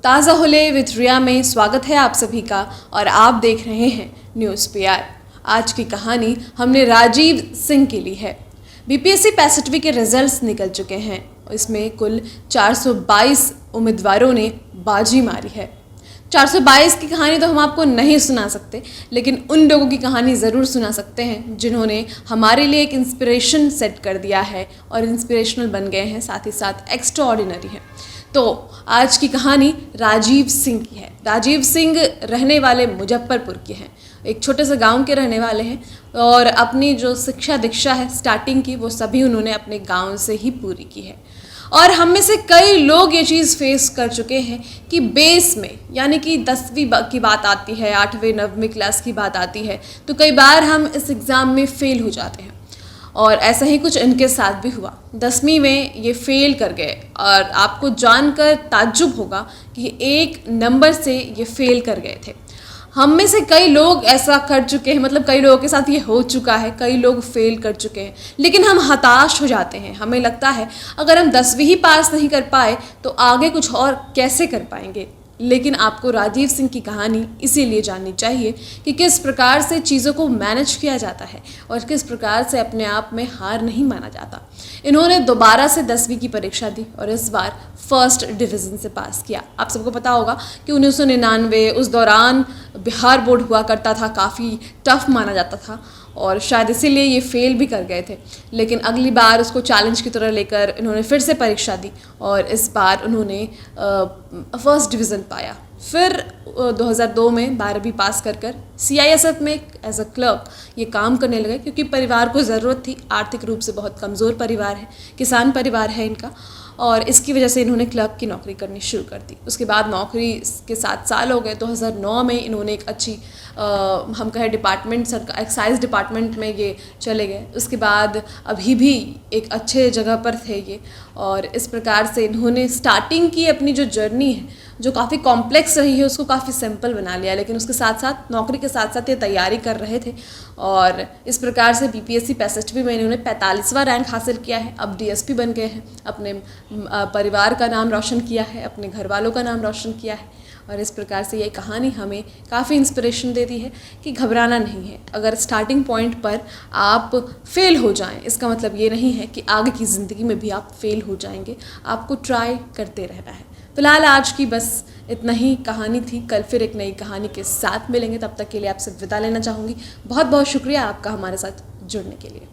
ताज़ा होले विद रिया में स्वागत है आप सभी का और आप देख रहे हैं न्यूज़ पीआर। आज की कहानी हमने राजीव सिंह की ली है। बीपीएससी 65वीं के रिजल्ट्स निकल चुके हैं। इसमें कुल 422 उम्मीदवारों ने बाजी मारी है। 422 की कहानी तो हम आपको नहीं सुना सकते, लेकिन उन लोगों की कहानी ज़रूर सुना सकते हैं जिन्होंने हमारे लिए एक इंस्पिरेशन सेट कर दिया है और इंस्पिरेशनल बन गए हैं, साथ ही साथ एक्स्ट्रा ऑर्डिनरी है। तो आज की कहानी राजीव सिंह की है। राजीव सिंह रहने वाले मुजफ्फरपुर के हैं, एक छोटे से गांव के रहने वाले हैं और अपनी जो शिक्षा दीक्षा है स्टार्टिंग की, वो सभी उन्होंने अपने गांव से ही पूरी की है। और हम में से कई लोग ये चीज़ फेस कर चुके हैं कि बेस में, यानी कि 10वीं की बात आती है, 8वीं 9वीं क्लास की बात आती है, तो कई बार हम इस एग्ज़ाम में फ़ेल हो जाते हैं। और ऐसा ही कुछ इनके साथ भी हुआ। 10वीं में ये फेल कर गए और आपको जानकर ताज्जुब होगा कि एक नंबर से ये फेल कर गए थे। हम में से कई लोग ऐसा कर चुके हैं, मतलब कई लोगों के साथ ये हो चुका है, कई लोग फेल कर चुके हैं, लेकिन हम हताश हो जाते हैं। हमें लगता है अगर हम 10वीं ही पास नहीं कर पाए तो आगे कुछ और कैसे कर पाएंगे। लेकिन आपको राजीव सिंह की कहानी इसीलिए जाननी चाहिए कि किस प्रकार से चीज़ों को मैनेज किया जाता है और किस प्रकार से अपने आप में हार नहीं माना जाता। इन्होंने दोबारा से 10वीं की परीक्षा दी और इस बार फर्स्ट डिवीज़न से पास किया। आप सबको पता होगा कि 1999 उस दौरान बिहार बोर्ड हुआ करता था, काफ़ी टफ माना जाता था और शायद इसीलिए ये फेल भी कर गए थे। लेकिन अगली बार उसको चैलेंज की तरह लेकर इन्होंने फिर से परीक्षा दी और इस बार उन्होंने फर्स्ट डिवीज़न पाया। फिर 2002 में 12वीं पास कर CISF में एज अ क्लर्क ये काम करने लगे, क्योंकि परिवार को ज़रूरत थी। आर्थिक रूप से बहुत कमज़ोर परिवार है, किसान परिवार है इनका, और इसकी वजह से इन्होंने क्लर्क की नौकरी करनी शुरू कर दी। उसके बाद नौकरी के 7 साल हो गए। 2009 में इन्होंने एक अच्छी हम कहें डिपार्टमेंट, एक्साइज डिपार्टमेंट में ये चले गए। उसके बाद अभी भी एक अच्छे जगह पर थे ये, और इस प्रकार से इन्होंने स्टार्टिंग की अपनी जो जर्नी है, जो काफ़ी कॉम्प्लेक्स रही है, उसको काफ़ी सिंपल बना लिया। लेकिन उसके साथ साथ नौकरी के साथ साथ ये तैयारी कर रहे थे और इस प्रकार से बीपीएससी 65वीं में इन्होंने 45वां रैंक हासिल किया है। अब DSP बन गए हैं, अपने परिवार का नाम रोशन किया है, अपने घर वालों का नाम रोशन किया है। और इस प्रकार से ये कहानी हमें काफ़ी इंस्पिरेशन देती है कि घबराना नहीं है। अगर स्टार्टिंग पॉइंट पर आप फेल हो जाएं, इसका मतलब ये नहीं है कि आगे की ज़िंदगी में भी आप फेल हो जाएंगे। आपको ट्राई करते रहना है। फिलहाल आज की बस इतना ही कहानी थी। कल फिर एक नई कहानी के साथ मिलेंगे। तब तक के लिए आपसे विदा लेना चाहूँगी। बहुत बहुत शुक्रिया आपका हमारे साथ जुड़ने के लिए।